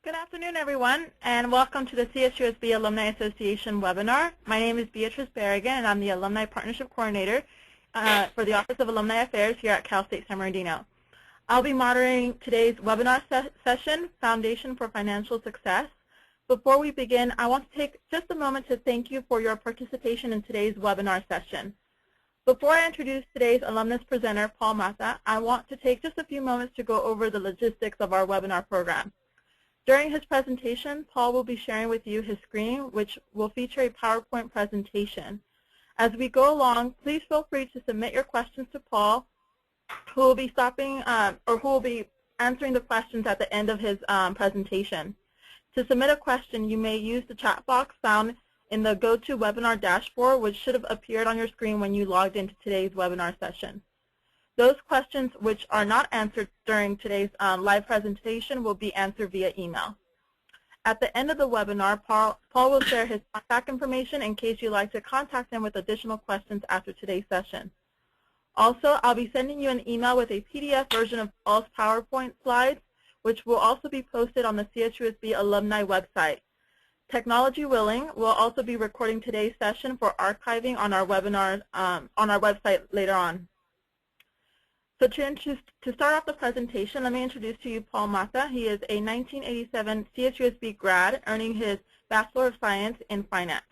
Good afternoon, everyone, and welcome to the CSUSB Alumni Association webinar. My name is Beatrice Berrigan, and I'm the Alumni Partnership Coordinator for the Office of Alumni Affairs here at Cal State San Bernardino. I'll be moderating today's webinar session, Foundation for Financial Success. Before we begin, I want to take just a moment to thank you for your participation in today's webinar session. Before I introduce today's alumnus presenter, Paul Mata, I want to take just a few moments to go over the logistics of our webinar program. During his presentation, Paul will be sharing with you his screen, which will feature a PowerPoint presentation. As we go along, please feel free to submit your questions to Paul, who will be answering the questions at the end of his presentation. To submit a question, you may use the chat box found in the GoToWebinar dashboard, which should have appeared on your screen when you logged into today's webinar session. Those questions which are not answered during today's live presentation will be answered via email. At the end of the webinar, Paul will share his contact information in case you'd like to contact him with additional questions after today's session. Also, I'll be sending you an email with a PDF version of Paul's PowerPoint slides, which will also be posted on the CSUSB Alumni website. Technology willing, we'll also be recording today's session for archiving on our webinars on our website later on. So to start off the presentation, let me introduce to you Paul Mata. He is a 1987 CSUSB grad, earning his Bachelor of Science in Finance.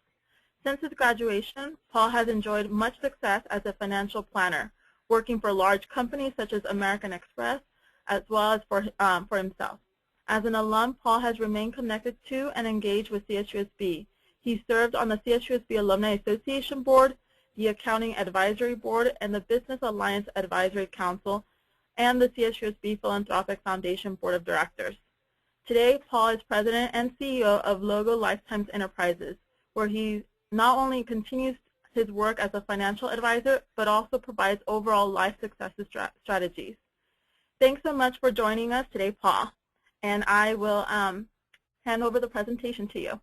Since his graduation, Paul has enjoyed much success as a financial planner, working for large companies such as American Express, as well as for himself. As an alum, Paul has remained connected to and engaged with CSUSB. He served on the CSUSB Alumni Association Board, the Accounting Advisory Board, and the Business Alliance Advisory Council, and the CSUSB Philanthropic Foundation Board of Directors. Today, Paul is President and CEO of Logo Lifetimes Enterprises, where he not only continues his work as a financial advisor, but also provides overall life success strategies. Thanks so much for joining us today, Paul, and I will hand over the presentation to you.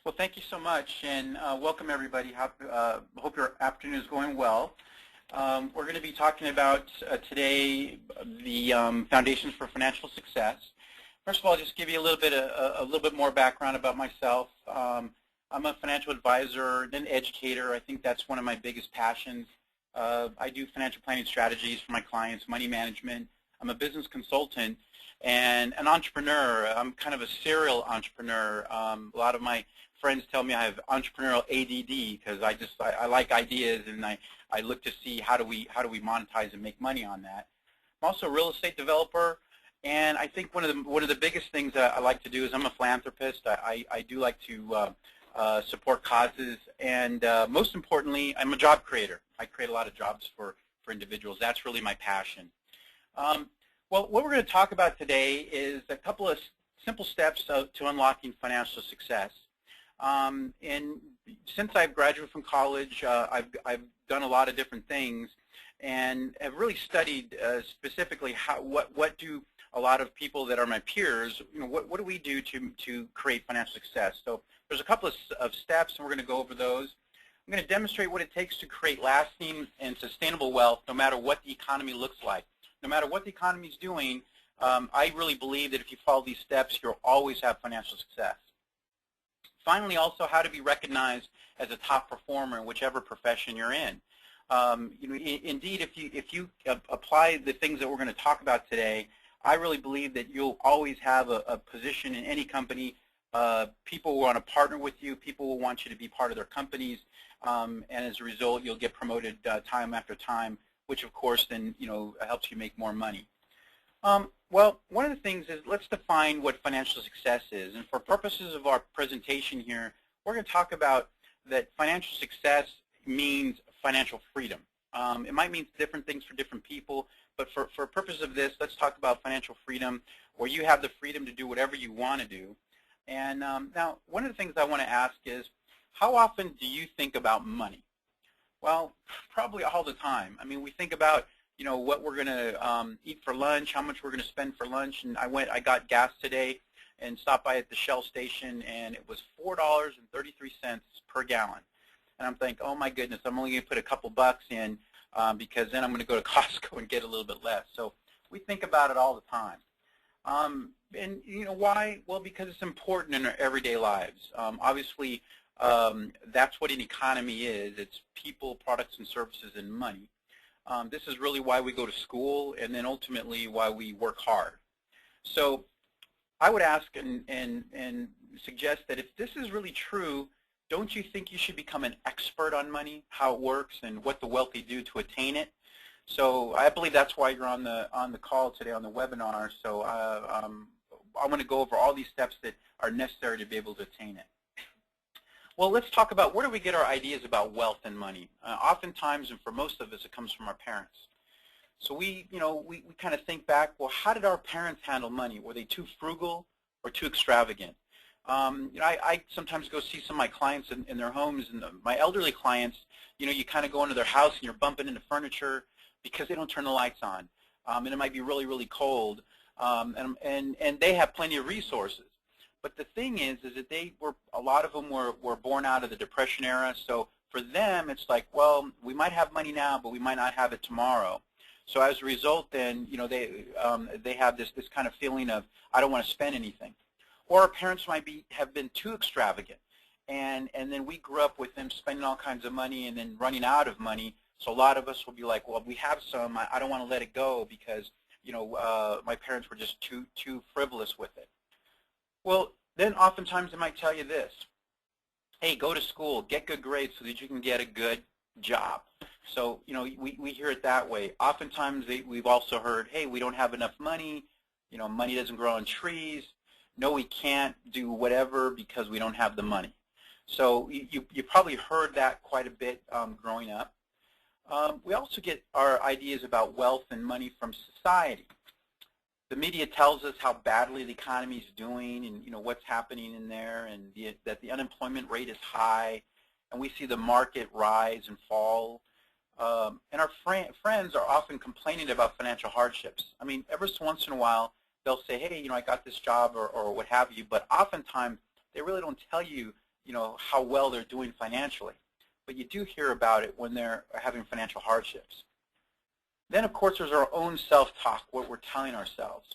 Well, thank you so much, and welcome everybody. Hope your afternoon is going well. We're going to be talking about today the Foundations for Financial Success. First of all, I'll just give you a little bit more background about myself. I'm a financial advisor and educator. I think that's one of my biggest passions. I do financial planning strategies for my clients, money management. I'm a business consultant and an entrepreneur. I'm kind of a serial entrepreneur. A lot of my friends tell me I have entrepreneurial ADD because I like ideas, and I look to see how do we monetize and make money on that. I'm also a real estate developer, and I think one of the biggest things that I like to do is I'm a philanthropist. I do like to support causes, and most importantly, I'm a job creator. I create a lot of jobs for individuals. That's really my passion. Well, what we're going to talk about today is a couple of simple steps to unlocking financial success. And since I've graduated from college, I've done a lot of different things, and have really studied specifically what do a lot of people that are my peers, what do we do to create financial success. So there's a couple of steps, and we're going to go over those. I'm going to demonstrate what it takes to create lasting and sustainable wealth, no matter what the economy looks like. No matter what the economy is doing, I really believe that if you follow these steps, you'll always have financial success. Finally, also how to be recognized as a top performer in whichever profession you're in. Indeed, if you apply the things that we're going to talk about today, I really believe that you'll always have a position in any company. People will want to partner with you. People will want you to be part of their companies, and as a result, you'll get promoted time after time, which of course then helps you make more money. Well, one of the things is, let's define what financial success is. And for purposes of our presentation here, we're going to talk about that financial success means financial freedom. It might mean different things for different people, but for purpose of this, let's talk about financial freedom, where you have the freedom to do whatever you want to do. And now, one of the things I want to ask is, how often do you think about money? Well, probably all the time. I mean, we think about what we're going to eat for lunch, how much we're going to spend for lunch. And I got gas today and stopped by at the Shell station, and it was $4.33 per gallon. And I'm thinking, oh my goodness, I'm only going to put a couple bucks in because then I'm going to go to Costco and get a little bit less. So we think about it all the time. And you know why? Well, because it's important in our everyday lives. Obviously, that's what an economy is. It's people, products, and services, and money. This is really why we go to school, and then ultimately why we work hard. So I would ask and suggest that if this is really true, don't you think you should become an expert on money, how it works, and what the wealthy do to attain it? So I believe that's why you're on the call today, on the webinar. So I want to go over all these steps that are necessary to be able to attain it. Well, let's talk about where do we get our ideas about wealth and money. Oftentimes, and for most of us, it comes from our parents. So we kind of think back, well, how did our parents handle money? Were they too frugal or too extravagant? I sometimes go see some of my clients in their homes, and my elderly clients, you kind of go into their house and you're bumping into furniture because they don't turn the lights on, and it might be really, really cold, and they have plenty of resources. But the thing is that a lot of them were born out of the Depression era, so for them it's like, well, we might have money now, but we might not have it tomorrow. So as a result, then, they have this kind of feeling of, I don't want to spend anything. Or our parents might have been too extravagant, and then we grew up with them spending all kinds of money and then running out of money. So a lot of us will be like, well, we have some, I don't want to let it go because, my parents were just too frivolous with it. Well, then oftentimes they might tell you this: hey, go to school, get good grades so that you can get a good job. So, we hear it that way. Oftentimes we've also heard, hey, we don't have enough money, money doesn't grow on trees. No, we can't do whatever because we don't have the money. So you probably heard that quite a bit growing up. We also get our ideas about wealth and money from society. The media tells us how badly the economy is doing and what's happening in there, and that the unemployment rate is high, and we see the market rise and fall. And our friends are often complaining about financial hardships. I mean, every once in a while they'll say, hey, I got this job or what have you, but oftentimes they really don't tell you, how well they're doing financially. But you do hear about it when they're having financial hardships. Then, of course, there's our own self-talk, what we're telling ourselves,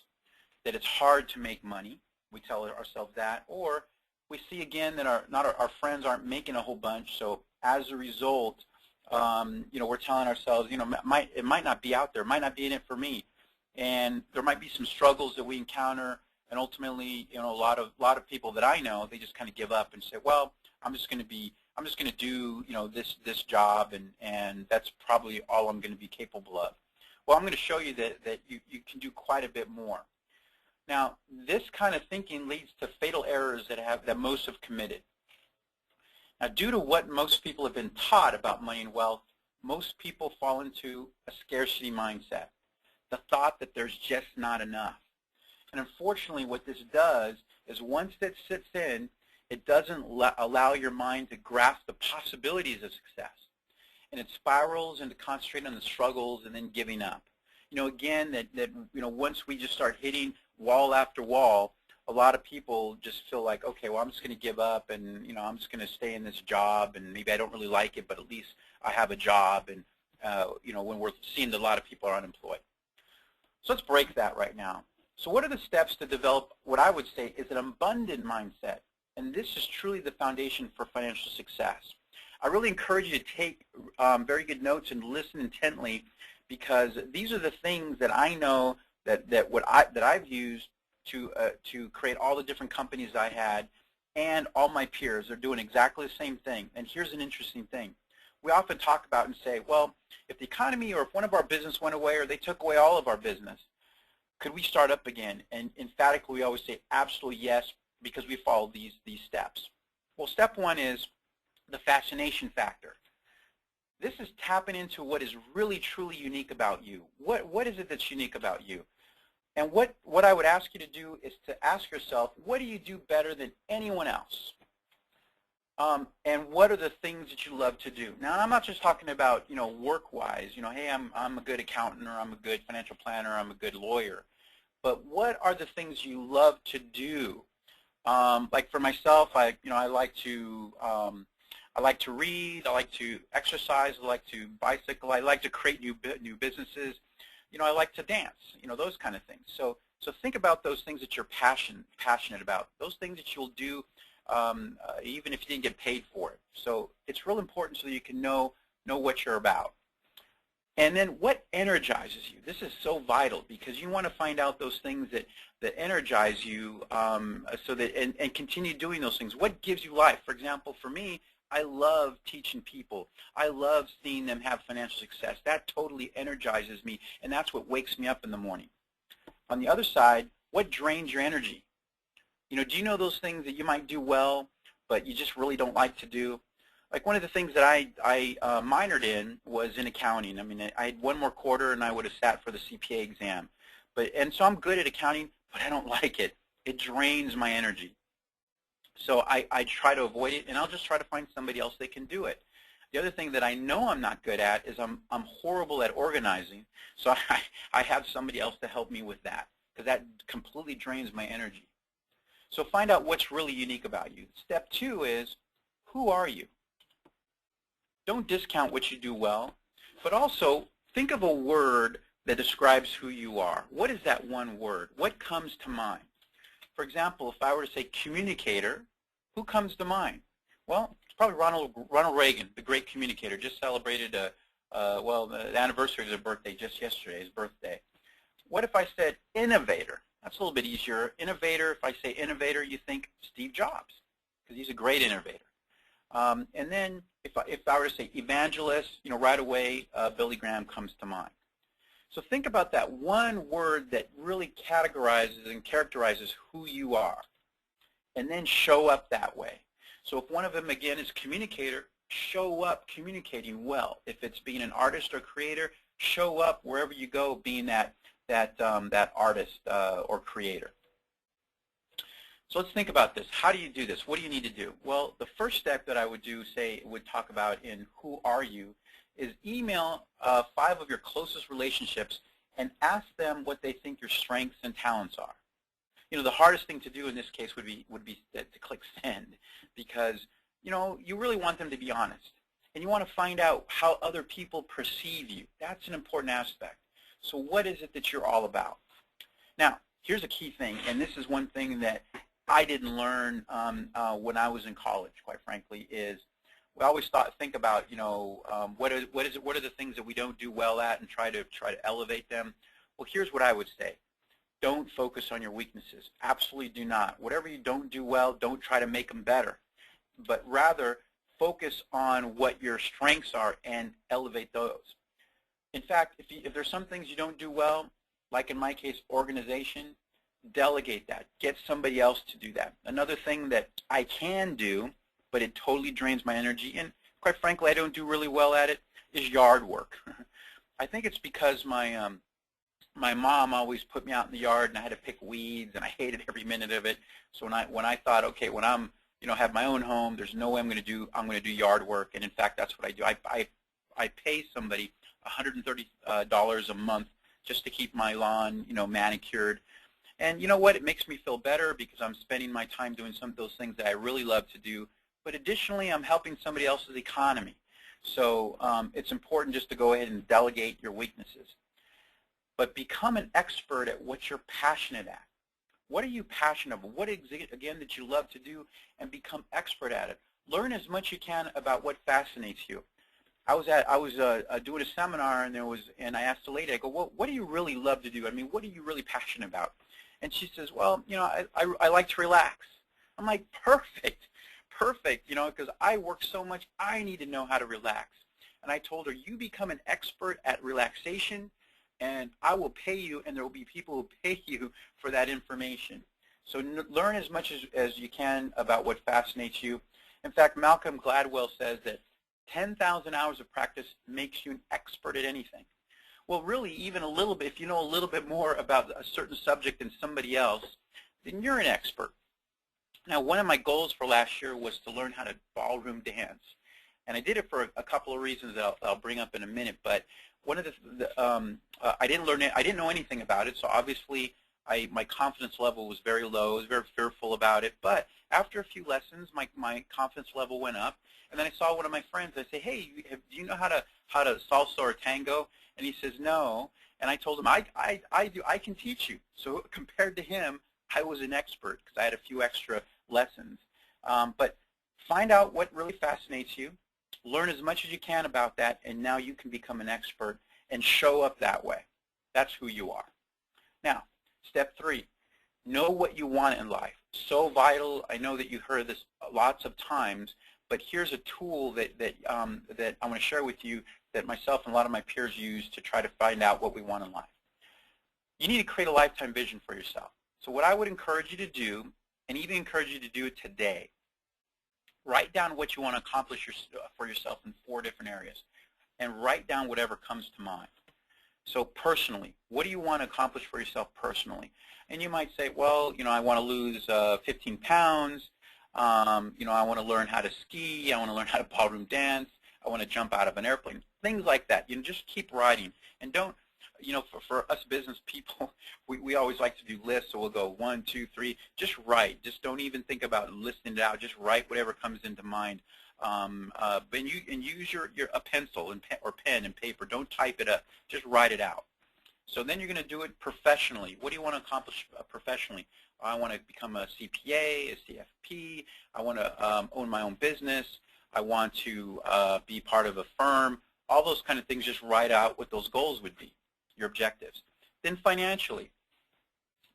that it's hard to make money. We tell ourselves that. Or we see, again, that our friends aren't making a whole bunch, so as a result, we're telling ourselves, it might not be out there, it might not be in it for me. And there might be some struggles that we encounter, and ultimately, a lot of people that I know, they just kind of give up and say, well, I'm just going to do, this job, and that's probably all I'm going to be capable of. Well, I'm going to show you that you can do quite a bit more. Now, this kind of thinking leads to fatal errors that most have committed. Now, due to what most people have been taught about money and wealth, most people fall into a scarcity mindset, the thought that there's just not enough. And unfortunately, what this does is once that sits in, it doesn't allow your mind to grasp the possibilities of success. And it spirals into concentrating on the struggles and then giving up. Again, that once we just start hitting wall after wall, a lot of people just feel like, okay, well, I'm just going to give up, and I'm just going to stay in this job, and maybe I don't really like it, but at least I have a job. And when we're seeing that a lot of people are unemployed. So let's break that right now. So what are the steps to develop what I would say is an abundant mindset? And this is truly the foundation for financial success. I really encourage you to take very good notes and listen intently, because these are the things that I know that I've used to create all the different companies I had, and all my peers are doing exactly the same thing. And here's an interesting thing. We often talk about and say, well, if the economy or if one of our business went away or they took away all of our business, could we start up again? And emphatically, we always say absolutely yes, because we follow these steps. Well, step one is the fascination factor. This is tapping into what is really truly unique about you. What is it that's unique about you? And what I would ask you to do is to ask yourself, what do you do better than anyone else? And what are the things that you love to do? Now, I'm not just talking about, work-wise, hey, I'm a good accountant, or I'm a good financial planner, or I'm a good lawyer. But what are the things you love to do? Like for myself, I like to read, I like to exercise, I like to bicycle, I like to create new businesses. I like to dance, those kind of things. So So think about those things that you're passionate about, those things that you'll do even if you didn't get paid for it. So it's real important so that you can know what you're about. And then what energizes you? This is so vital because you want to find out those things that energize you so that and continue doing those things. What gives you life? For example, for me, I love teaching people. I love seeing them have financial success. That totally energizes me, and that's what wakes me up in the morning. On the other side, what drains your energy? You know, do you know those things that you might do well, but you just really don't like to do? Like one of the things that I minored in was in accounting. I mean, I had one more quarter and I would have sat for the CPA exam. And so I'm good at accounting, but I don't like it. It drains my energy. So I try to avoid it, and I'll just try to find somebody else that can do it. The other thing that I know I'm not good at is I'm horrible at organizing. So I have somebody else to help me with that because that completely drains my energy. So find out what's really unique about you. Step 2 is, who are you? Don't discount what you do well, but also think of a word that describes who you are. What is that one word? What comes to mind? For example, if I were to say communicator, who comes to mind? Well, it's probably Ronald Reagan, the great communicator, just celebrated the anniversary of his birthday just yesterday, his birthday. What if I said innovator? That's a little bit easier. Innovator, if I say innovator, you think Steve Jobs, because he's a great innovator. And then if I were to say evangelist, you know, right away Billy Graham comes to mind. So think about that one word that really categorizes and characterizes who you are, and then show up that way. So if one of them, again, is communicator, show up communicating well. If it's being an artist or creator, show up wherever you go being that artist or creator. So let's think about this. How do you do this? What do you need to do? Well, the first step that I would talk about in who are you is email 5 of your closest relationships and ask them what they think your strengths and talents are. You know, the hardest thing to do in this case would be to click send, because you know you really want them to be honest, and you want to find out how other people perceive you. That's an important aspect. So what is it that you're all about? Now, here's a key thing, and this is one thing that I didn't learn when I was in college, quite frankly, is we always think about, you know, what are the things that we don't do well at, and try to elevate them. Well, here's what I would say. Don't focus on your weaknesses. Absolutely do not. Whatever you don't do well, don't try to make them better, but rather focus on what your strengths are and elevate those. In fact, if there's some things you don't do well, like in my case, organization, delegate that. Get somebody else to do that. Another thing that I can do, but it totally drains my energy, and quite frankly I don't do really well at it, is yard work. I think it's because my mom always put me out in the yard and I had to pick weeds, and I hated every minute of it. So when I thought, okay, when I'm have my own home, there's no way I'm going to do yard work, and in fact that's what I do. I pay somebody $130 a month just to keep my lawn manicured. And you know what? It makes me feel better because I'm spending my time doing some of those things that I really love to do. But additionally, I'm helping somebody else's economy. So it's important just to go ahead and delegate your weaknesses. But become an expert at what you're passionate at. What are you passionate about? What is it, again, that you love to do, and become expert at it. Learn as much as you can about what fascinates you. I was doing a seminar, and I asked a lady, I go, well, what do you really love to do? I mean, what are you really passionate about? And she says, well, I like to relax. I'm like, perfect, because I work so much, I need to know how to relax. And I told her, you become an expert at relaxation, and I will pay you, and there will be people who pay you for that information. So learn as much as you can about what fascinates you. In fact, Malcolm Gladwell says that 10,000 hours of practice makes you an expert at anything. Well, really, even a little bit, if you know a little bit more about a certain subject than somebody else, then you're an expert. Now, one of my goals for last year was to learn how to ballroom dance. And I did it for a couple of reasons that I'll bring up in a minute. But one of I didn't know anything about it, so obviously my confidence level was very low. I was very fearful about it. But after a few lessons, my confidence level went up. And then I saw one of my friends. I say, hey, do you know how to salsa or tango? And he says, no. And I told him, I can teach you. So compared to him, I was an expert because I had a few extra lessons. But find out what really fascinates you, learn as much as you can about that, and now you can become an expert and show up that way. That's who you are. Now, step 3, know what you want in life. So vital. I know that you've heard this lots of times, but here's a tool that I want to share with you that myself and a lot of my peers use to try to find out what we want in life. You need to create a lifetime vision for yourself. So what I would encourage you to do, and even encourage you to do it today, write down what you want to accomplish for yourself in 4 different areas, and write down whatever comes to mind. So personally, what do you want to accomplish for yourself personally? And you might say, well, I want to lose 15 pounds. I want to learn how to ski. I want to learn how to ballroom dance. I want to jump out of an airplane. Things like that. Just keep writing. And don't, for us business people, we always like to do lists. So we'll go 1, 2, 3. Just write. Just don't even think about listing it out. Just write whatever comes into mind. But use a pencil or pen and paper. Don't type it up. Just write it out. So then you're going to do it professionally. What do you want to accomplish professionally? I want to become a CPA, a CFP. I want to own my own business. I want to be part of a firm. All those kind of things, just write out what those goals would be, your objectives. Then financially,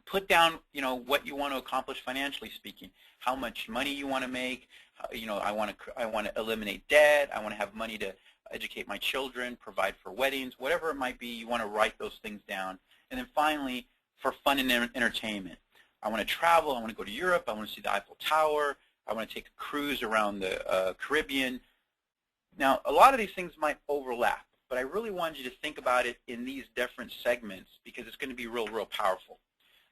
put down, what you want to accomplish financially speaking. How much money you want to make. I want to eliminate debt. I want to have money to educate my children, provide for weddings, whatever it might be. You want to write those things down. And then finally, for fun and entertainment, I want to travel. I want to go to Europe. I want to see the Eiffel Tower. I want to take a cruise around the Caribbean. Now, a lot of these things might overlap, but I really wanted you to think about it in these different segments because it's going to be real powerful.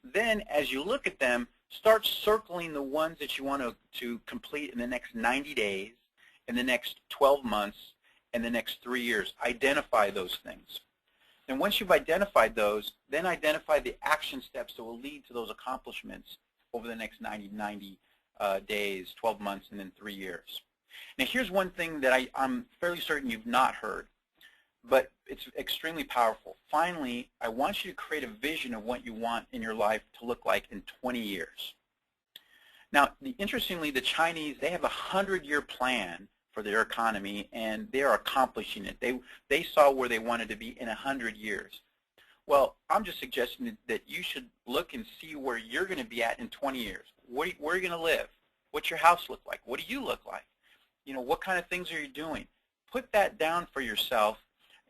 Then, as you look at them, start circling the ones that you want to complete in the next 90 days, in the next 12 months, and the next 3 years. Identify those things. And once you've identified those, then identify the action steps that will lead to those accomplishments over the next 90 days, 12 months, and then 3 years. Now, here's one thing that I'm fairly certain you've not heard, but it's extremely powerful. Finally, I want you to create a vision of what you want in your life to look like in 20 years. Now, interestingly, the Chinese, they have a 100-year plan for their economy, and they are accomplishing it. They saw where they wanted to be in 100 years. Well, I'm just suggesting that you should look and see where you're going to be at in 20 years. Where are you going to live? What's your house look like? What do you look like? What kind of things are you doing? Put that down for yourself,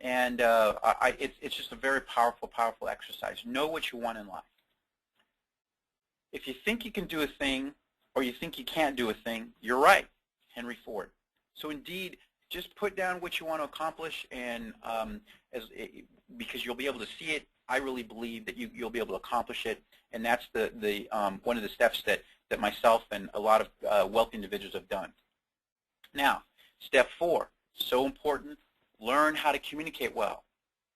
and it's just a very powerful exercise. Know what you want in life. If you think you can do a thing or you think you can't do a thing, you're right, Henry Ford. So indeed, just put down what you want to accomplish, and because you'll be able to see it, I really believe that you'll be able to accomplish it, and that's one of the steps that myself and a lot of wealthy individuals have done. Now, step 4, so important, learn how to communicate well.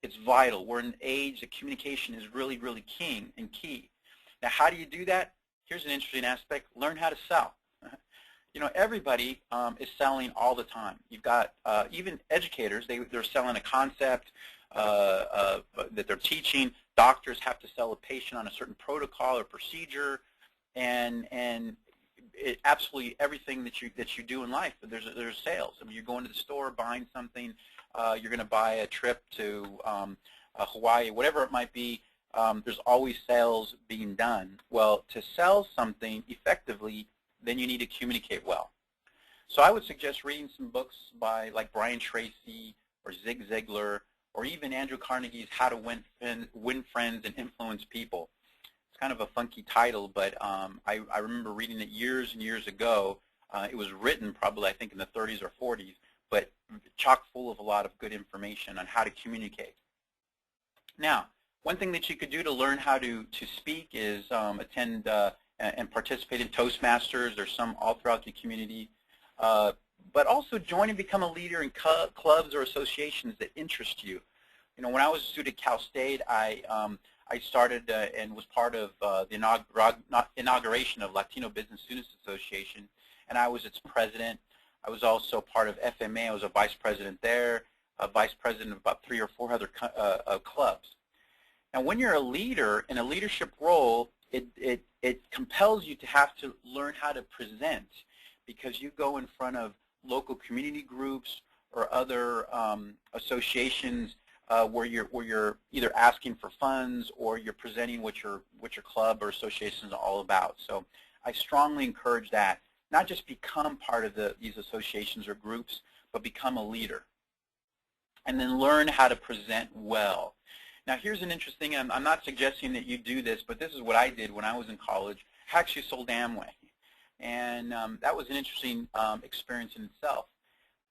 It's vital. We're in an age that communication is really key and key. Now, how do you do that? Here's an interesting aspect. Learn how to sell. Everybody is selling all the time. You've got even educators, they're selling a concept that they're teaching. Doctors have to sell a patient on a certain protocol or procedure, and absolutely everything that you do in life, there's sales. I mean, you're going to the store, buying something, you're going to buy a trip to Hawaii, whatever it might be. There's always sales being done. Well, to sell something effectively, then you need to communicate well. So I would suggest reading some books by like Brian Tracy or Zig Ziglar, or even Andrew Carnegie's How to Win Friends and Influence People. It's kind of a funky title, but I remember reading it years and years ago. It was written probably, I think, in the 30s or 40s, but chock full of a lot of good information on how to communicate. Now, one thing that you could do to learn how to speak is attend and participate in Toastmasters. There's some all throughout the community. But also join and become a leader in clubs or associations that interest you. When I was a student at Cal State, I started and was part of the inauguration of Latino Business Students Association, and I was its president. I was also part of FMA. I was a vice president there, a vice president of about 3 or 4 other clubs. Now, when you're a leader in a leadership role, it compels you to have to learn how to present, because you go in front of local community groups or other associations where you're either asking for funds or you're presenting what your club or association is all about. So I strongly encourage that. Not just become part of these associations or groups, but become a leader. And then learn how to present well. Now here's an interesting, I'm not suggesting that you do this, but this is what I did when I was in college. I actually sold Amway. And that was an interesting experience in itself.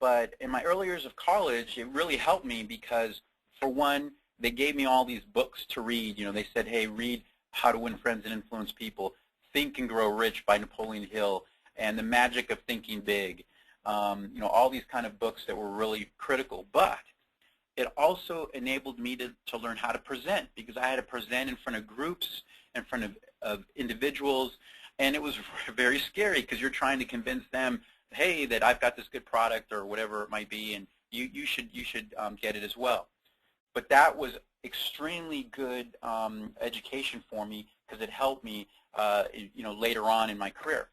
But in my early years of college, it really helped me because, for one, they gave me all these books to read. You know, they said, hey, read How to Win Friends and Influence People, Think and Grow Rich by Napoleon Hill, and The Magic of Thinking Big. You know, all these kind of books that were really critical. But it also enabled me to learn how to present, because I had to present in front of groups, in front of individuals, and it was very scary because you're trying to convince them, hey, that I've got this good product or whatever it might be, and you should get it as well. But that was extremely good education for me, because it helped me you know, later on in my career.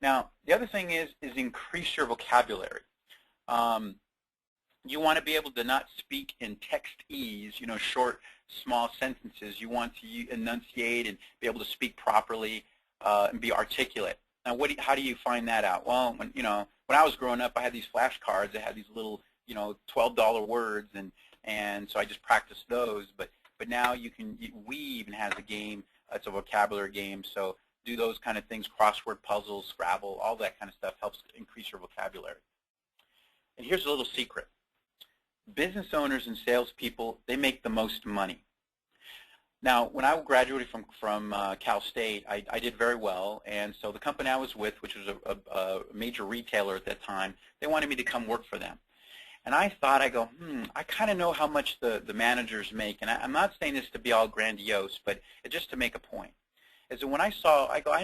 Now, the other thing is increase your vocabulary. You want to be able to not speak in textese, you know, short, small sentences. You want to enunciate and be able to speak properly and be articulate. Now, how do you find that out? Well, when I was growing up, I had these flashcards that had these little, you know, $12 words, and so I just practiced those. But now we even has a game. It's a vocabulary game. So do those kind of things: crossword puzzles, Scrabble, all that kind of stuff helps increase your vocabulary. And here's a little secret. Business owners and salespeople, they make the most money. Now, when I graduated from Cal State, I did very well, and so the company I was with, which was a major retailer at that time, they wanted me to come work for them. And I thought, I kind of know how much the managers make, and I'm not saying this to be all grandiose, but just to make a point. Is that when I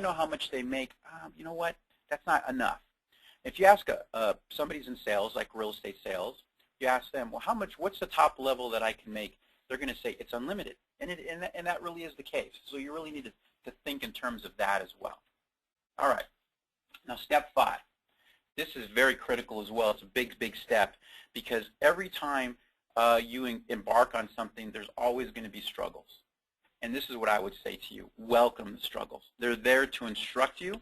know how much they make, you know what, that's not enough. If you ask somebody's in sales, like real estate sales, you ask them, well, what's the top level that I can make? They're going to say it's unlimited, and that really is the case. So you really need to think in terms of that as well. All right. Now, step 5. This is very critical as well. It's a big, big step, because every time you embark on something, there's always going to be struggles. And this is what I would say to you: welcome the struggles. They're there to instruct you.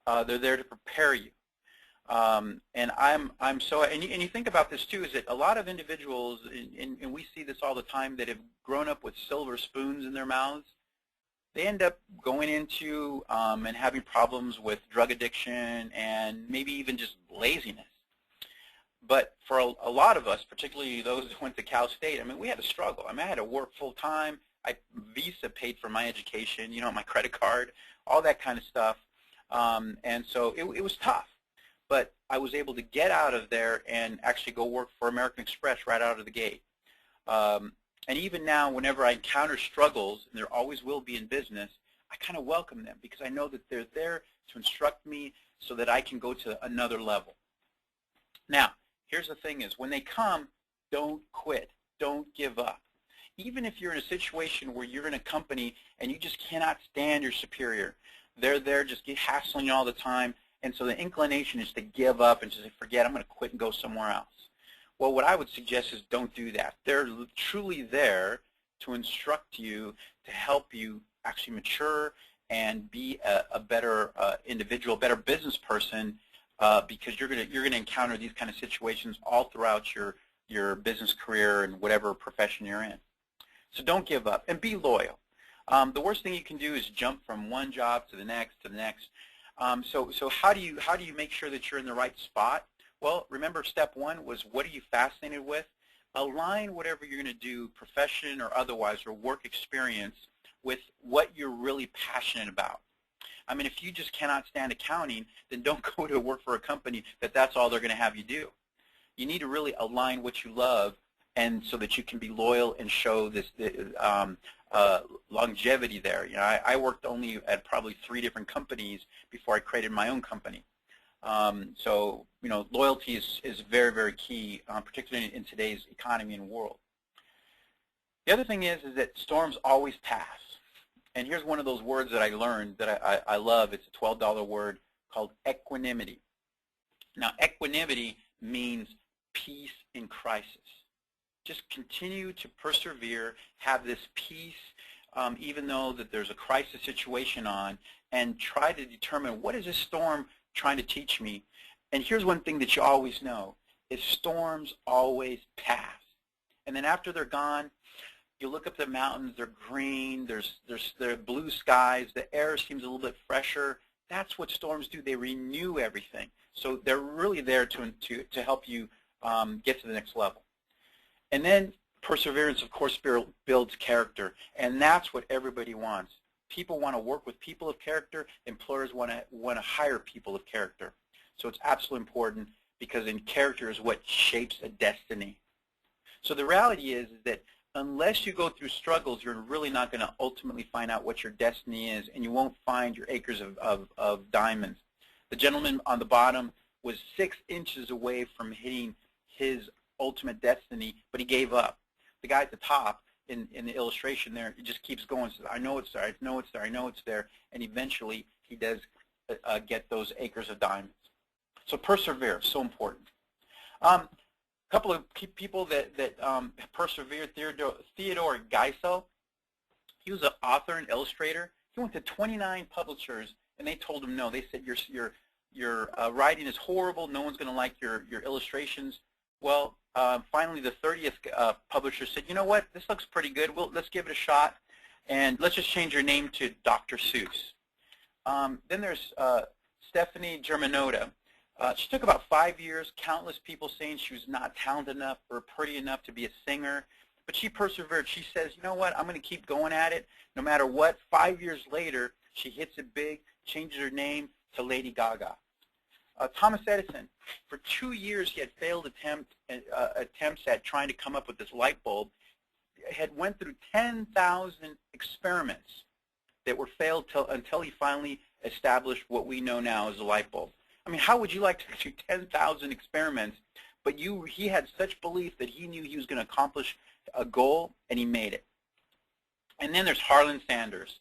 They're there to prepare you. And you think about this too, is that a lot of individuals, and we see this all the time, that have grown up with silver spoons in their mouths, they end up going into and having problems with drug addiction and maybe even just laziness. But for a lot of us, particularly those who went to Cal State, I mean, we had to struggle. I mean, I had to work full time. Visa paid for my education, you know, my credit card, all that kind of stuff. And so it was tough. But I was able to get out of there and actually go work for American Express right out of the gate. And even now, whenever I encounter struggles, and there always will be in business, I kind of welcome them, because I know that they're there to instruct me so that I can go to another level. Now, here's the thing is, when they come, don't quit. Don't give up. Even if you're in a situation where you're in a company and you just cannot stand your superior, they're there just hassling you all the time. And so the inclination is to give up and just say, forget, I'm going to quit and go somewhere else. Well, what I would suggest is don't do that. They're truly there to instruct you, to help you actually mature and be a better individual, better business person, because you're going to encounter these kind of situations all throughout your business career and whatever profession you're in. So don't give up, and be loyal. The worst thing you can do is jump from one job to the next to the next. So how do you make sure that you're in the right spot? Well, remember, step 1 was, what are you fascinated with? Align whatever you're going to do, profession or otherwise, or work experience, with what you're really passionate about. I mean, if you just cannot stand accounting, then don't go to work for a company that's all they're going to have you do. You need to really align what you love, and so that you can be loyal and show this longevity there. You know, I worked only at probably 3 different companies before I created my own company. So, you know, loyalty is very, very key, particularly in today's economy and world. The other thing is that storms always pass. And here's one of those words that I learned that I love. It's a $12 word called equanimity. Now, equanimity means peace in crisis. Just continue to persevere, have this peace, even though that there's a crisis situation on, and try to determine what is this storm trying to teach me. And here's one thing that you always know, is storms always pass. And then after they're gone, you look up the mountains, they're green, there are blue skies, the air seems a little bit fresher. That's what storms do. They renew everything. So they're really there to help you get to the next level. And then perseverance, of course, builds character, and that's what everybody wants. People want to work with people of character. Employers want to hire people of character. So it's absolutely important, because in character is what shapes a destiny. So the reality is that unless you go through struggles, you're really not going to ultimately find out what your destiny is, and you won't find your acres of diamonds. The gentleman on the bottom was 6 inches away from hitting his ultimate destiny, but he gave up. The guy at the top in the illustration there, he just keeps going, says, I know it's there, I know it's there, I know it's there, and eventually he does get those acres of diamonds. So persevere, so important. A couple of people that persevered, Theodore Geisel, he was an author and illustrator. He went to 29 publishers, and they told him no. They said, your writing is horrible, no one's going to like your illustrations. Well, finally the 30th publisher said, you know what, this looks pretty good, let's give it a shot, and let's just change your name to Dr. Seuss. Then there's Stephanie Germanotta. She took about 5 years, countless people saying she was not talented enough or pretty enough to be a singer, but she persevered. She says, you know what, I'm going to keep going at it no matter what. 5 years later, she hits it big, changes her name to Lady Gaga. Thomas Edison, for 2 years he had failed attempts at trying to come up with this light bulb. Had went through 10,000 experiments that were failed until he finally established what we know now as a light bulb. I mean, how would you like to do 10,000 experiments, but he had such belief that he knew he was going to accomplish a goal, and he made it. And then there's Harlan Sanders.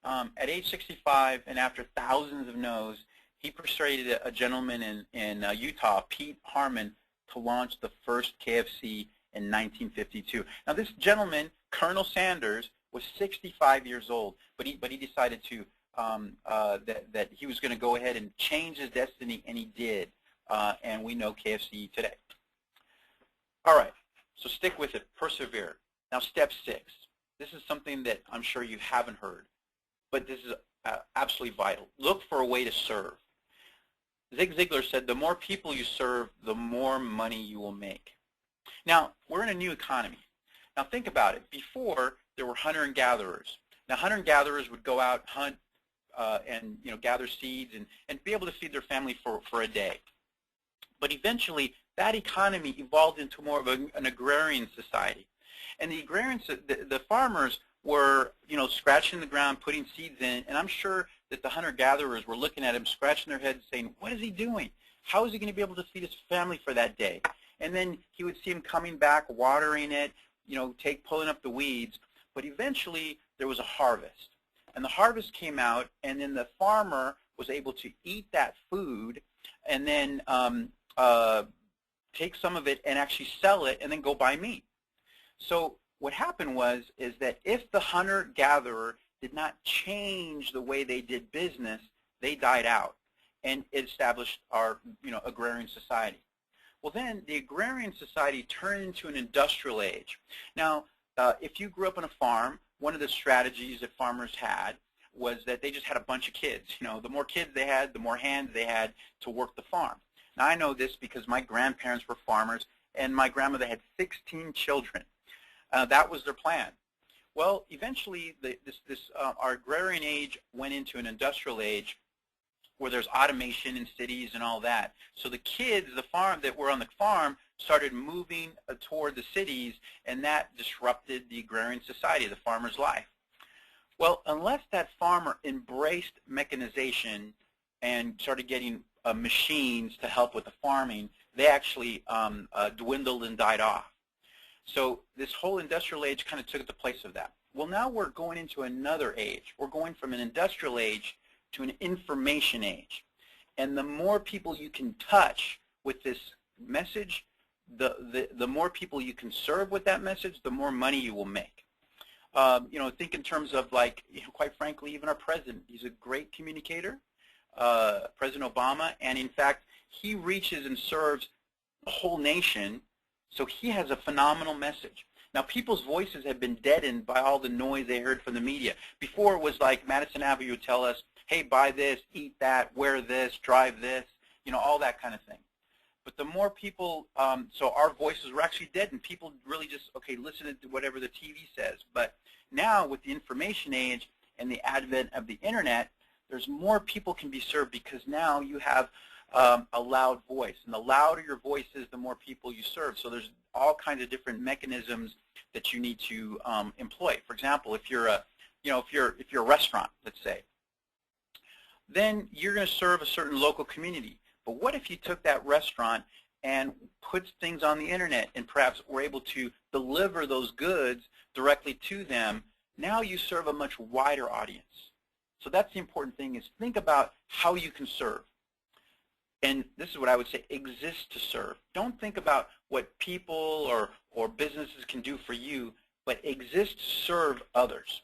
At age 65, and after thousands of no's, he persuaded a gentleman in Utah, Pete Harmon, to launch the first KFC in 1952. Now, this gentleman, Colonel Sanders, was 65 years old, but he decided to that he was going to go ahead and change his destiny, and he did. And we know KFC today. All right, so stick with it, persevere. Now, step 6. This is something that I'm sure you haven't heard, but this is absolutely vital. Look for a way to serve. Zig Ziglar said, the more people you serve, the more money you will make. Now, we're in a new economy. Now, think about it. Before, there were hunter and gatherers. Now, hunter and gatherers would go out, hunt, and gather seeds and be able to feed their family for a day. But eventually, that economy evolved into more of an agrarian society. And the agrarians, the farmers were, scratching the ground, putting seeds in, and I'm sure that the hunter-gatherers were looking at him, scratching their heads, saying, what is he doing? How is he going to be able to feed his family for that day? And then he would see him coming back, watering it, pulling up the weeds. But eventually, there was a harvest. And the harvest came out, and then the farmer was able to eat that food and then take some of it and actually sell it and then go buy meat. So what happened is that if the hunter-gatherer did not change the way they did business, they died out, and it established our agrarian society. Well, then the agrarian society turned into an industrial age. Now, if you grew up on a farm, one of the strategies that farmers had was that they just had a bunch of kids. The more kids they had, the more hands they had to work the farm. Now, I know this because my grandparents were farmers, and my grandmother had 16 children. That was their plan. Well, eventually, our agrarian age went into an industrial age where there's automation in cities and all that. So the kids, that were on the farm, started moving toward the cities, and that disrupted the agrarian society, the farmer's life. Well, unless that farmer embraced mechanization and started getting machines to help with the farming, they actually dwindled and died off. So this whole industrial age kind of took the place of that. Well, now we're going into another age. We're going from an industrial age to an information age. And the more people you can touch with this message, the more people you can serve with that message, the more money you will make. You know, think in terms of, like, you know, quite frankly, even our president. He's a great communicator, President Obama, and in fact, he reaches and serves the whole nation, so he has a phenomenal message. Now, people's voices have been deadened by all the noise they heard from the media. Before, it was like Madison Avenue would tell us, hey, buy this, eat that, wear this, drive this, you know, all that kind of thing. But the more people, so our voices were actually deadened. People really just, okay, listen to whatever the TV says. But now, with the information age and the advent of the internet, there's more people can be served because now you have a loud voice. And the louder your voice is, the more people you serve. So there's all kinds of different mechanisms that you need to employ. For example, if you're a, you know, if you're a restaurant, let's say, then you're going to serve a certain local community. But what if you took that restaurant and put things on the internet and perhaps were able to deliver those goods directly to them? Now you serve a much wider audience. So that's the important thing, is think about how you can serve. And this is what I would say, exist to serve. Don't think about what people or businesses can do for you, but exist to serve others.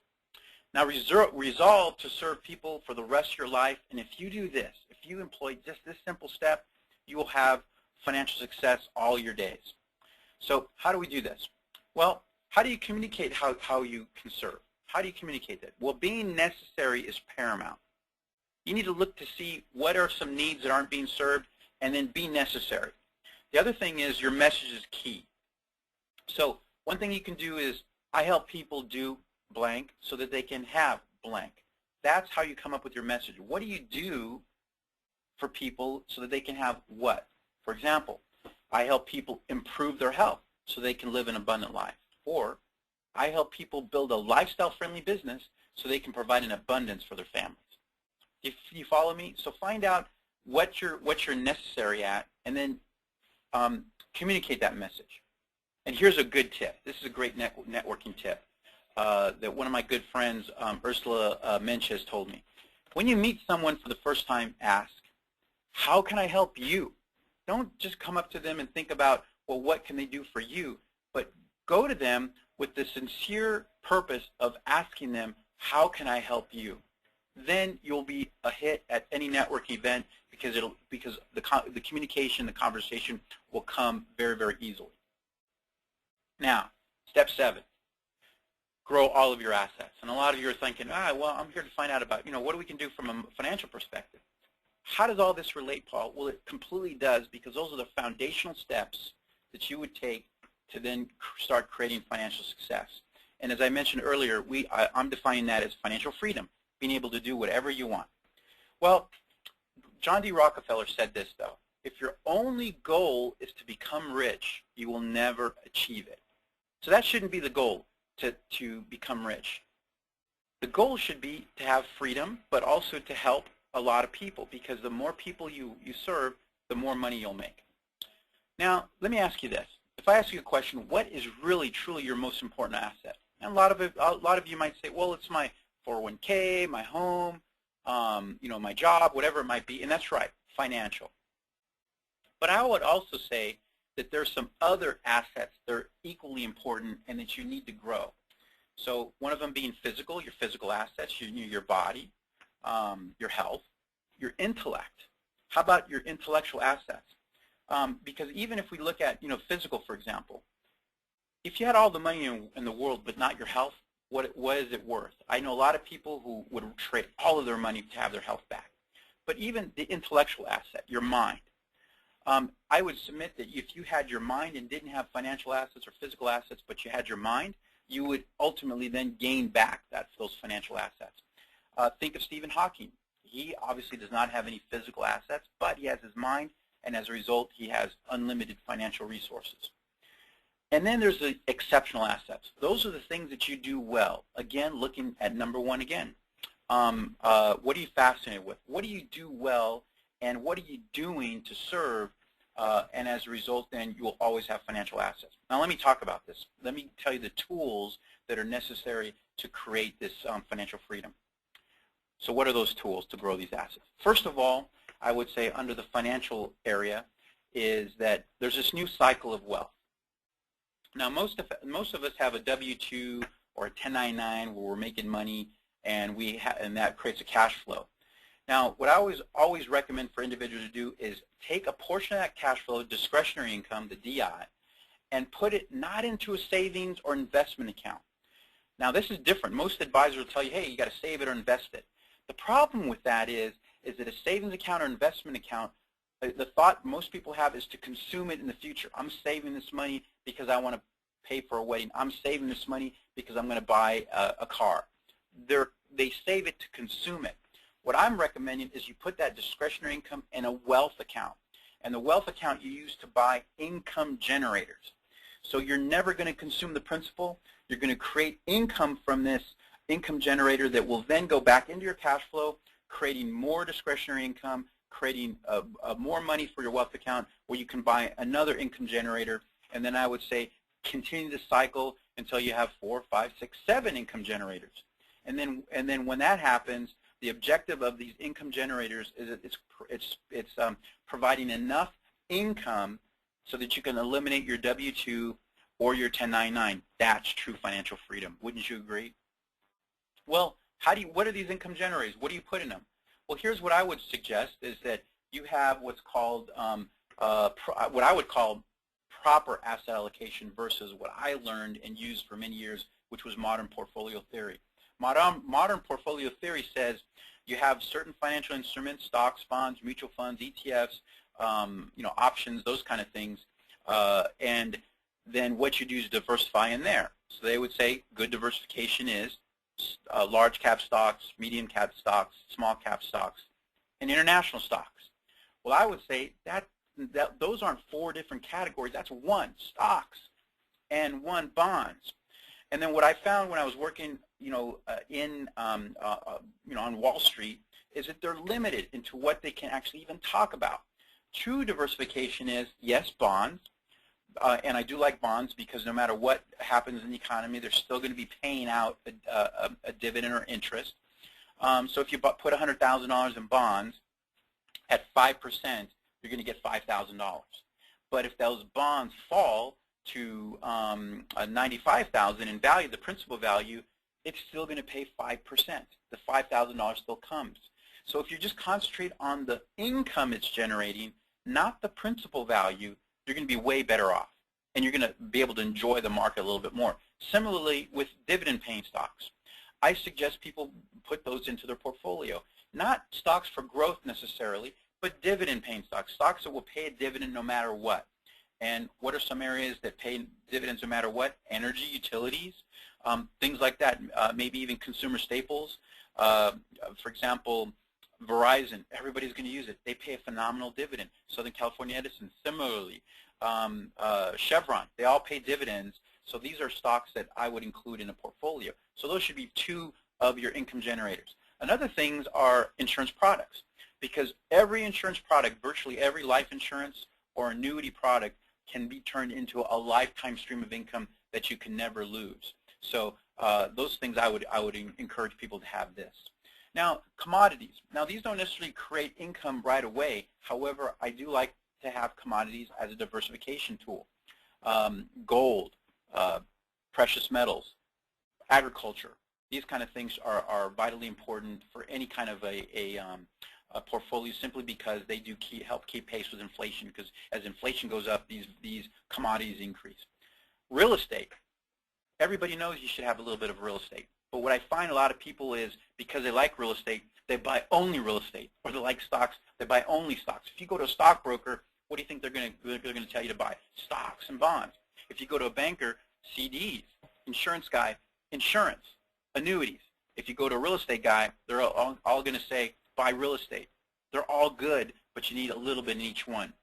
Now resolve to serve people for the rest of your life, and if you do this, if you employ just this simple step, you will have financial success all your days. So how do we do this? Well, how do you communicate how you can serve? How do you communicate that? Well, being necessary is paramount. You need to look to see what are some needs that aren't being served, and then be necessary. The other thing is your message is key. So one thing you can do is, I help people do blank so that they can have blank. That's how you come up with your message. What do you do for people so that they can have what? For example, I help people improve their health so they can live an abundant life. Or I help people build a lifestyle-friendly business so they can provide an abundance for their families. If you follow me, so find out what you're necessary at, and then communicate that message. And here's a good tip. This is a great networking tip that one of my good friends, Ursula Mensch, has told me. When you meet someone for the first time, ask, how can I help you? Don't just come up to them and think about, well, what can they do for you? But go to them with the sincere purpose of asking them, how can I help you? Then you'll be a hit at any network event because the communication, the conversation will come very, very easily. Now, step 7, grow all of your assets. And a lot of you are thinking, well, I'm here to find out about, what we can do from a financial perspective. How does all this relate, Paul? Well, it completely does, because those are the foundational steps that you would take to then start creating financial success. And as I mentioned earlier, I'm defining that as financial freedom, being able to do whatever you want. Well, John D. Rockefeller said this, though. If your only goal is to become rich, you will never achieve it. So that shouldn't be the goal, to become rich. The goal should be to have freedom, but also to help a lot of people, because the more people you serve, the more money you'll make. Now, let me ask you this. If I ask you a question, what is really, truly your most important asset? And a lot of you might say, well, it's my 401k, my home, my job, whatever it might be, and that's right, financial. But I would also say that there's some other assets that are equally important and that you need to grow. So one of them being physical, your physical assets, your body, your health, your intellect. How about your intellectual assets? Because even if we look at, physical, for example, if you had all the money in the world but not your health, what is it worth? I know a lot of people who would trade all of their money to have their health back. But even the intellectual asset, your mind. I would submit that if you had your mind and didn't have financial assets or physical assets, but you had your mind, you would ultimately then gain back those financial assets. Think of Stephen Hawking. He obviously does not have any physical assets, but he has his mind, and as a result, he has unlimited financial resources. And then there's the exceptional assets. Those are the things that you do well. Again, looking at number 1 again. What are you fascinated with? What do you do well, and what are you doing to serve and as a result, then you will always have financial assets. Now, let me talk about this. Let me tell you the tools that are necessary to create this financial freedom. So what are those tools to grow these assets? First of all, I would say under the financial area is that there's this new cycle of wealth. Now, most of us have a W-2 or a 1099 where we're making money, and that creates a cash flow. Now, what I always recommend for individuals to do is take a portion of that cash flow, discretionary income, the DI, and put it not into a savings or investment account. Now, this is different. Most advisors will tell you, hey, you got to save it or invest it. The problem with that is that a savings account or investment account, the thought most people have is to consume it in the future. I'm saving this money because I want to pay for a wedding. I'm saving this money because I'm going to buy a car. They save it to consume it. What I'm recommending is you put that discretionary income in a wealth account. And the wealth account you use to buy income generators. So you're never going to consume the principal. You're going to create income from this income generator that will then go back into your cash flow, creating more discretionary income, creating more money for your wealth account where you can buy another income generator. And then I would say continue the cycle until you have 4, 5, 6, 7 income generators. And then when that happens, the objective of these income generators is that it's providing enough income so that you can eliminate your W-2 or your 1099. That's true financial freedom. Wouldn't you agree? Well, what are these income generators? What do you put in them? Well, here's what I would suggest is that you have what's called what I would call proper asset allocation versus what I learned and used for many years, which was modern portfolio theory. Modern portfolio theory says you have certain financial instruments, stocks, bonds, mutual funds, ETFs, options, those kind of things, and then what you do is diversify in there. So they would say good diversification is large cap stocks, medium cap stocks, small cap stocks, and international stocks. Well, I would say that those aren't 4 different categories. That's 1 stocks and 1 bonds. And then what I found when I was working, on Wall Street, is that they're limited into what they can actually even talk about. True diversification is, yes, bonds, and I do like bonds because no matter what happens in the economy, they're still going to be paying out a dividend or interest. So if you put $100,000 in bonds at 5%, you're going to get $5,000. But if those bonds fall to $95,000 in value, the principal value, it's still going to pay 5%. The $5,000 still comes. So if you just concentrate on the income it's generating, not the principal value, you're going to be way better off. And you're going to be able to enjoy the market a little bit more. Similarly, with dividend-paying stocks, I suggest people put those into their portfolio. Not stocks for growth necessarily, but dividend-paying stocks, stocks that will pay a dividend no matter what. And what are some areas that pay dividends no matter what? Energy, utilities, things like that, maybe even consumer staples. For example, Verizon, everybody's going to use it. They pay a phenomenal dividend. Southern California Edison, similarly. Chevron, they all pay dividends. So these are stocks that I would include in a portfolio. So those should be 2 of your income generators. Another things are insurance products, because every insurance product, virtually every life insurance or annuity product, can be turned into a lifetime stream of income that you can never lose. So those things I would encourage people to have this. Now, commodities. Now, these don't necessarily create income right away. However, I do like to have commodities as a diversification tool. Gold, precious metals, agriculture. These kind of things are vitally important for any kind of a portfolio, simply because they do help keep pace with inflation, because as inflation goes up, these commodities increase. Real estate. Everybody knows you should have a little bit of real estate. But what I find a lot of people is, because they like real estate, they buy only real estate. Or they like stocks, they buy only stocks. If you go to a stockbroker, what do you think they're going to tell you to buy? Stocks and bonds. If you go to a banker, CDs. Insurance guy, insurance. Annuities. If you go to a real estate guy, they're all going to say, buy real estate. They're all good, but you need a little bit in each one.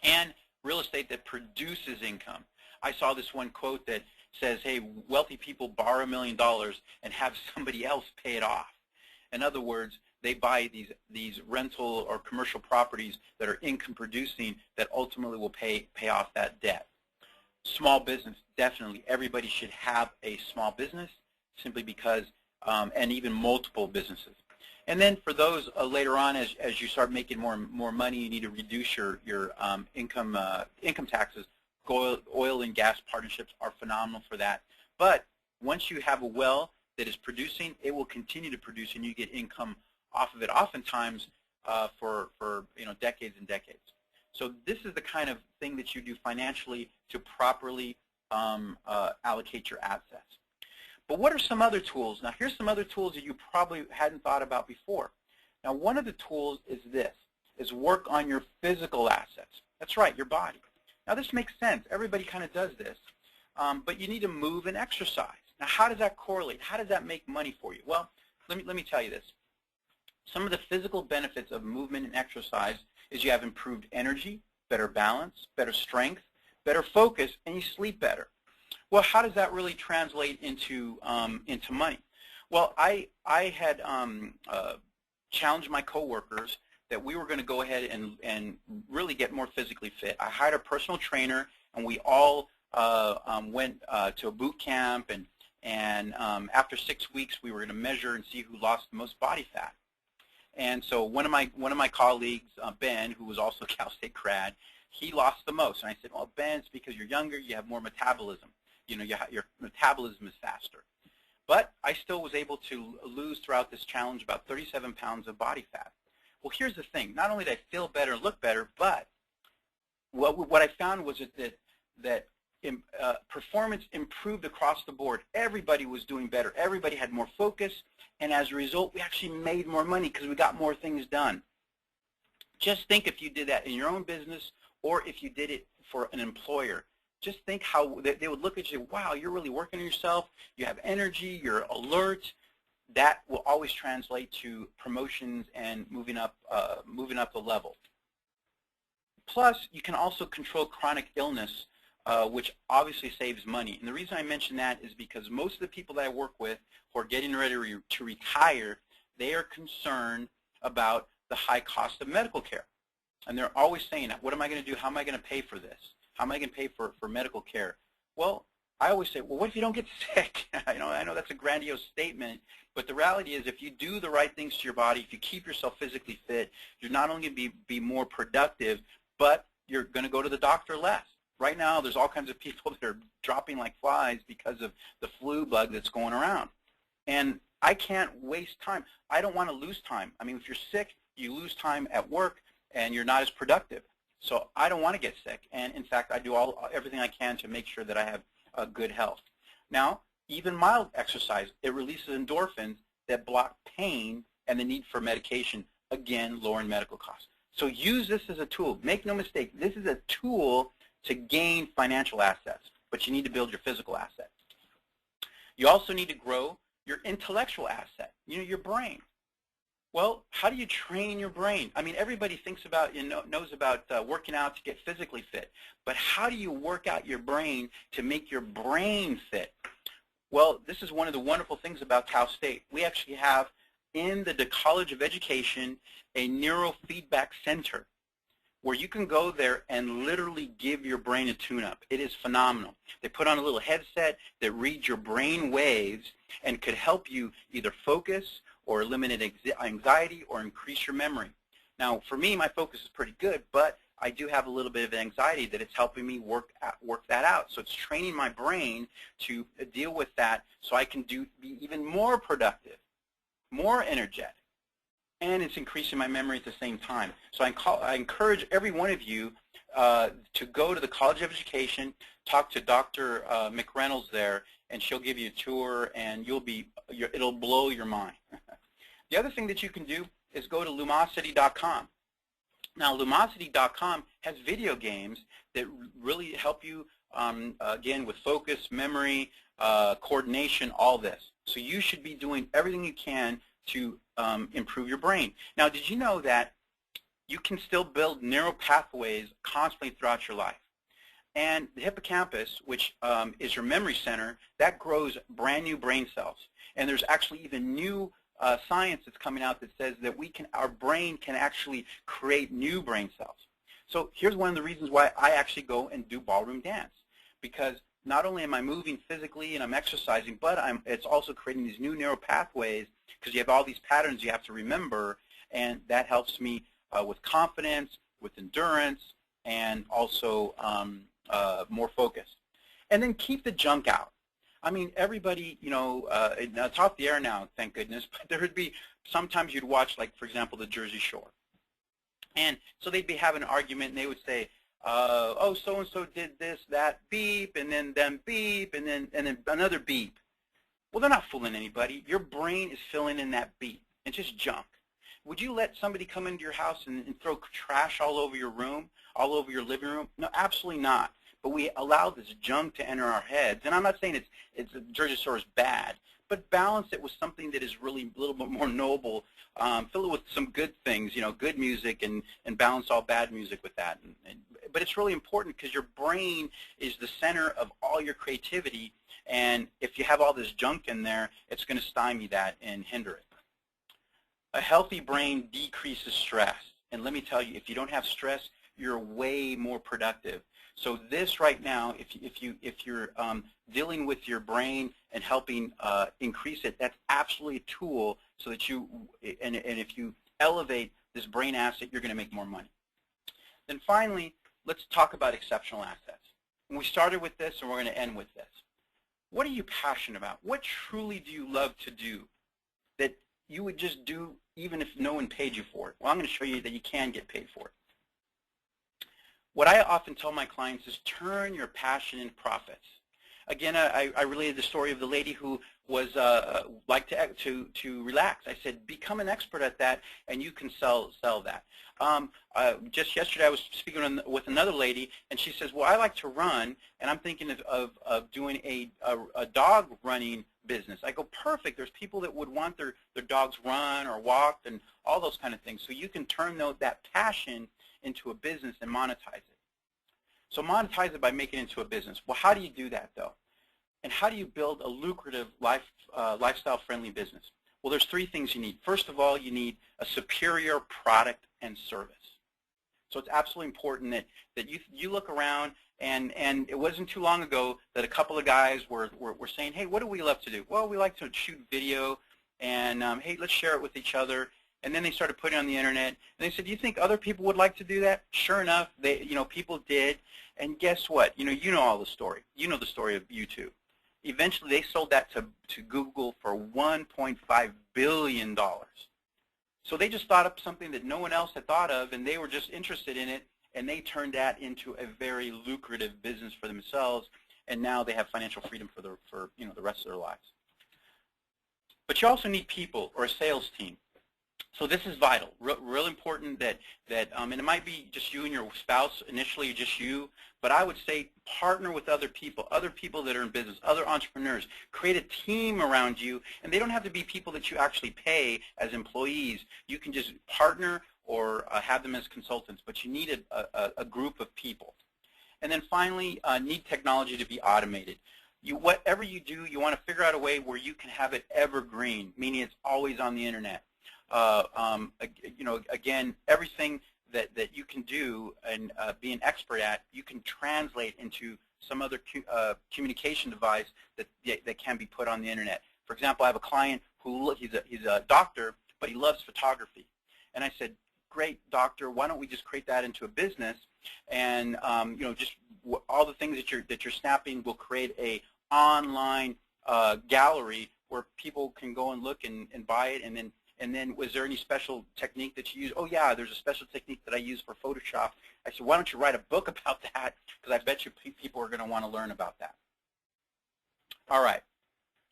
And real estate that produces income. I saw this one quote that says, hey, wealthy people borrow $1 million and have somebody else pay it off. In other words, they buy these rental or commercial properties that are income producing that ultimately will pay off that debt. Small business, definitely. Everybody should have a small business simply because, and even multiple businesses. And then for those later on, as you start making more money, you need to reduce your income taxes. Oil and gas partnerships are phenomenal for that. But once you have a well that is producing, it will continue to produce, and you get income off of it, oftentimes for decades and decades. So this is the kind of thing that you do financially to properly allocate your assets. But what are some other tools? Now, here's some other tools that you probably hadn't thought about before. Now, one of the tools is work on your physical assets. That's right, your body. Now, this makes sense. Everybody kind of does this. But you need to move and exercise. Now, how does that correlate? How does that make money for you? Well, let me tell you this. Some of the physical benefits of movement and exercise is you have improved energy, better balance, better strength, better focus, and you sleep better. Well, how does that really translate into money? Well, I had challenged my coworkers that we were going to go ahead and really get more physically fit. I hired a personal trainer, and we all went to a boot camp, and after 6 weeks, we were going to measure and see who lost the most body fat. And so one of my colleagues, Ben, who was also a Cal State grad, he lost the most. And I said, well, Ben, it's because you're younger, you have more metabolism. Your metabolism is faster. But I still was able to lose throughout this challenge about 37 pounds of body fat. Well, here's the thing. Not only did I feel better and look better, but what I found was that performance improved across the board. Everybody was doing better. Everybody had more focus. And as a result, we actually made more money because we got more things done. Just think if you did that in your own business or if you did it for an employer. Just think how they would look at you, wow, you're really working on yourself, you have energy, you're alert. That will always translate to promotions and moving up the level. Plus, you can also control chronic illness, which obviously saves money. And the reason I mention that is because most of the people that I work with who are getting ready to retire, they are concerned about the high cost of medical care. And they're always saying, what am I going to do? How am I going to pay for this? How am I going to pay for medical care? Well, I always say, well, what if you don't get sick? I know that's a grandiose statement, but the reality is if you do the right things to your body, if you keep yourself physically fit, you're not only going to be more productive, but you're going to go to the doctor less. Right now, there's all kinds of people that are dropping like flies because of the flu bug that's going around. And I can't waste time. I don't want to lose time. I mean, if you're sick, you lose time at work, and you're not as productive. So I don't want to get sick. And in fact, I do everything I can to make sure that I have good health. Now, even mild exercise, it releases endorphins that block pain and the need for medication, again, lowering medical costs. So use this as a tool. Make no mistake, this is a tool to gain financial assets, but you need to build your physical assets. You also need to grow your intellectual asset, your brain. Well, how do you train your brain? I mean, everybody thinks about, knows about working out to get physically fit, but how do you work out your brain to make your brain fit? Well, this is one of the wonderful things about Cal State. We actually have in the College of Education a neurofeedback center where you can go there and literally give your brain a tune-up. It is phenomenal. They put on a little headset that reads your brain waves and could help you either focus or eliminate anxiety or increase your memory. Now, for me, my focus is pretty good, but I do have a little bit of anxiety that it's helping me work that out. So it's training my brain to deal with that so I can be even more productive, more energetic, and it's increasing my memory at the same time. So I encourage every one of you to go to the College of Education, talk to Dr. McReynolds there, and she'll give you a tour, and it'll blow your mind. The other thing that you can do is go to lumosity.com. Now, lumosity.com has video games that really help you, again, with focus, memory, coordination, all this. So you should be doing everything you can to improve your brain. Now, did you know that you can still build neural pathways constantly throughout your life? And the hippocampus, which is your memory center, that grows brand new brain cells. And there's actually even new science that's coming out that says that our brain can actually create new brain cells. So here's one of the reasons why I actually go and do ballroom dance, because not only am I moving physically and I'm exercising, but it's also creating these new neural pathways, because you have all these patterns you have to remember, and that helps me with confidence, with endurance, and also more focus. And then keep the junk out. I mean, everybody, it's off the air now, thank goodness, but there would be, sometimes you'd watch, like, for example, the Jersey Shore. And so they'd be having an argument, and they would say, oh, so-and-so did this, that, beep, and then them beep, and then another beep. Well, they're not fooling anybody. Your brain is filling in that beep. It's just junk. Would you let somebody come into your house and throw trash all over your room, all over your living room? No, absolutely not. But we allow this junk to enter our heads. And I'm not saying it's Jersey Shore is bad, but balance it with something that is really a little bit more noble. Fill it with some good things, good music, and balance all bad music with that. But it's really important, because your brain is the center of all your creativity, and if you have all this junk in there, it's going to stymie that and hinder it. A healthy brain decreases stress, and let me tell you, if you don't have stress, you're way more productive. So this right now, if you're dealing with your brain and helping increase it, that's absolutely a tool so that and if you elevate this brain asset, you're going to make more money. Then finally, let's talk about exceptional assets. And we started with this, and we're going to end with this. What are you passionate about? What truly do you love to do that you would just do even if no one paid you for it? Well, I'm going to show you that you can get paid for it. What I often tell my clients is turn your passion into profits. Again, I related the story of the lady who was like to relax. I said, become an expert at that, and you can sell that. Just yesterday, I was speaking with another lady, and she says, well, I like to run, and I'm thinking of doing a dog running business. I go, perfect. There's people that would want their dogs run or walk and all those kind of things. So you can turn that passion into a business and monetize it. So monetize it by making it into a business. Well, how do you do that, though? And how do you build a lucrative lifestyle-friendly business? Well, there's three things you need. First of all, you need a superior product and service. So it's absolutely important that you look around, and it wasn't too long ago that a couple of guys were saying, hey, what do we love to do? Well, we like to shoot video, and hey, let's share it with each other. And then they started putting it on the internet, and they said, do you think other people would like to do that? Sure enough, people did. And guess what? You know all the story. You know the story of YouTube. Eventually, they sold that to Google for $1.5 billion. So they just thought up something that no one else had thought of, and they were just interested in it, and they turned that into a very lucrative business for themselves, and now they have financial freedom for the rest of their lives. But you also need people or a sales team. So this is vital, real important that and it might be just you and your spouse initially, just you, but I would say partner with other people that are in business, other entrepreneurs. Create a team around you, and they don't have to be people that you actually pay as employees. You can just partner or have them as consultants, but you need a group of people. And then finally, need technology to be automated. Whatever you do, you want to figure out a way where you can have it evergreen, meaning it's always on the internet. Again, everything that you can do and be an expert at, you can translate into some other communication device that can be put on the internet. For example, I have a client who he's a doctor, but he loves photography, and I said, great, doctor, why don't we just create that into a business, and just all the things that you're snapping will create a online gallery where people can go and look and buy it, and then was there any special technique that you use? Oh, yeah, there's a special technique that I use for Photoshop. I said, why don't you write a book about that? Because I bet you people are going to want to learn about that. All right.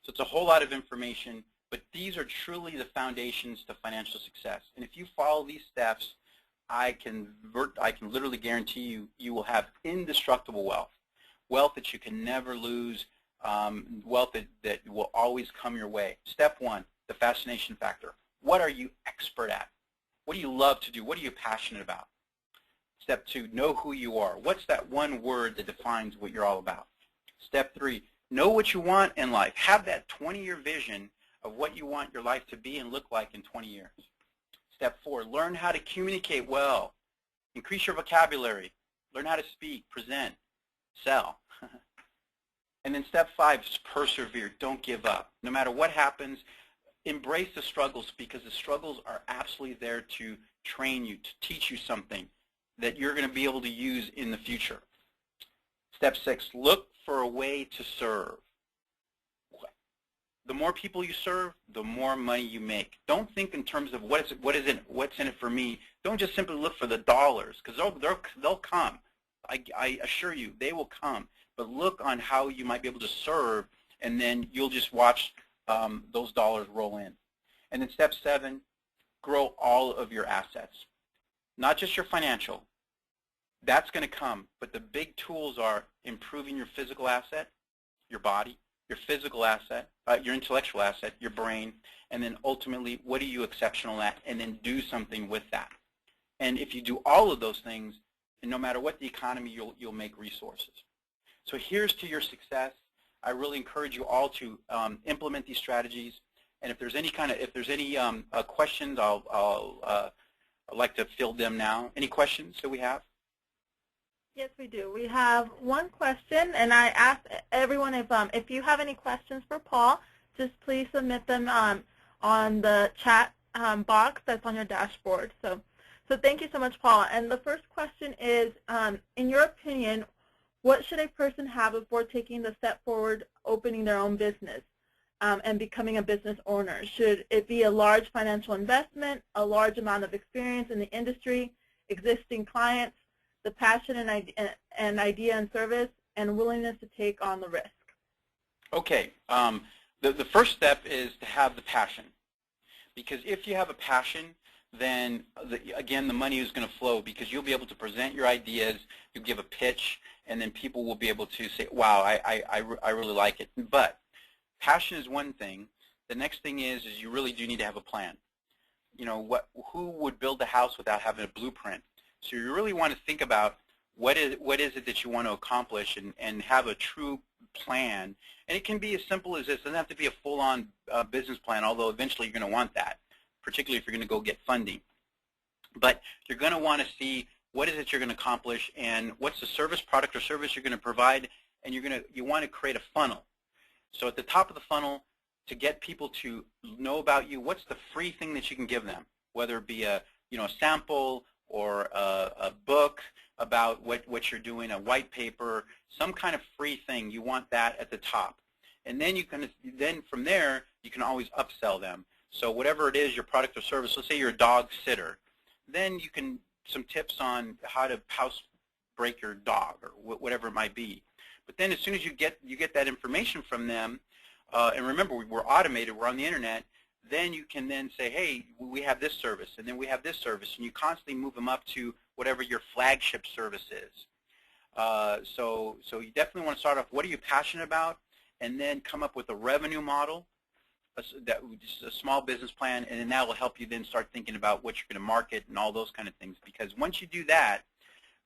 So it's a whole lot of information, but these are truly the foundations to financial success. And if you follow these steps, I can literally guarantee you will have indestructible wealth, wealth that you can never lose, wealth that will always come your way. Step one, the fascination factor. What are you expert at? What do you love to do? What are you passionate about? Step two, know who you are. What's that one word that defines what you're all about? Step three, know what you want in life. Have that 20-year vision of what you want your life to be and look like in 20 years. Step 4, learn how to communicate well. Increase your vocabulary. Learn how to speak, present, sell. And then step 5 is persevere. Don't give up. No matter what happens, embrace the struggles, because the struggles are absolutely there to train you, to teach you something that you're going to be able to use in the future. Step 6, look for a way to serve. The more people you serve, the more money you make. Don't think in terms of what's in it for me. Don't just simply look for the dollars, because they'll come. I assure you, they will come. But look on how you might be able to serve, and then you'll just watch those dollars roll in. And then step 7, grow all of your assets. Not just your financial. That's going to come. But the big tools are improving your physical asset, your body, your physical asset, your intellectual asset, your brain, and then ultimately, what are you exceptional at, and then do something with that. And if you do all of those things, and no matter what the economy, you'll make resources. So here's to your success. I really encourage you all to implement these strategies. And if there's any questions, I'd like to field them now. Any questions that we have? Yes, we do. We have one question, and I asked everyone if you have any questions for Paul, just please submit them on the chat box that's on your dashboard. So thank you so much, Paul. And the first question is, in your opinion, what should a person have before taking the step forward, opening their own business and becoming a business owner? Should it be a large financial investment, a large amount of experience in the industry, existing clients, the passion and idea and service, and willingness to take on the risk? Okay. The first step is to have the passion. Because if you have a passion, then, again, the money is going to flow, because you'll be able to present your ideas, you'll give a pitch, and then people will be able to say, wow, I really like it. But passion is one thing. The next thing is you really do need to have a plan. You know, who would build a house without having a blueprint? So you really want to think about what is it that you want to accomplish, and have a true plan. And it can be as simple as this. It doesn't have to be a full-on business plan, although eventually you're going to want that, particularly if you're going to go get funding. But you're going to want to see what is it you're going to accomplish, and what's the service, product, or service you're going to provide, and you want to create a funnel. So at the top of the funnel, to get people to know about you, what's the free thing that you can give them, whether it be a sample or a book about what you're doing, a white paper, some kind of free thing. You want that at the top, and then from there you can always upsell them. So whatever it is, your product or service. Let's say you're a dog sitter, then you can some tips on how to house break your dog or whatever it might be. But then as soon as you get that information from them, and remember we're automated, we're on the internet. Then you can then say, hey, we have this service, and then we have this service, and you constantly move them up to whatever your flagship service is. So you definitely want to start off, what are you passionate about, and then come up with a revenue model, just a small business plan, and then that will help you then start thinking about what you're going to market and all those kind of things. Because once you do that,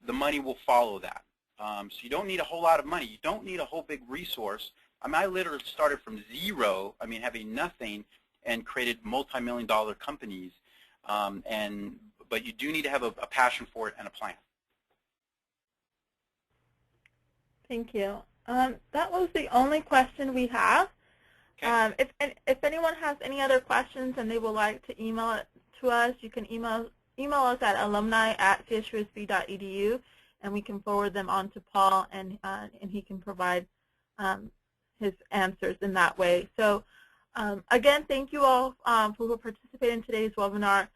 the money will follow that. So you don't need a whole lot of money. You don't need a whole big resource. I mean, I literally started from zero, having nothing, and created multi-million-dollar companies. But you do need to have a passion for it and a plan. Thank you. That was the only question we have. Okay. If anyone has any other questions and they would like to email it to us, you can email us at alumni@csusb.edu, and we can forward them on to Paul, and he can provide his answers in that way. So again, thank you all who participated in today's webinar.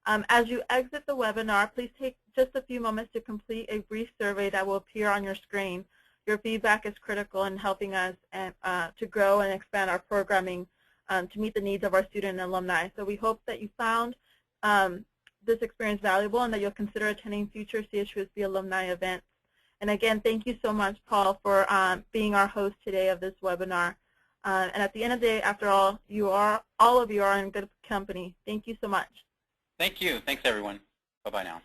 As you exit the webinar, please take just a few moments to complete a brief survey that will appear on your screen. Your feedback is critical in helping us to grow and expand our programming to meet the needs of our student and alumni. So we hope that you found this experience valuable and that you'll consider attending future CSUSB alumni events. And again, thank you so much, Paul, for being our host today of this webinar. And at the end of the day, after all, all of you are in good company. Thank you so much. Thank you. Thanks, everyone. Bye-bye now.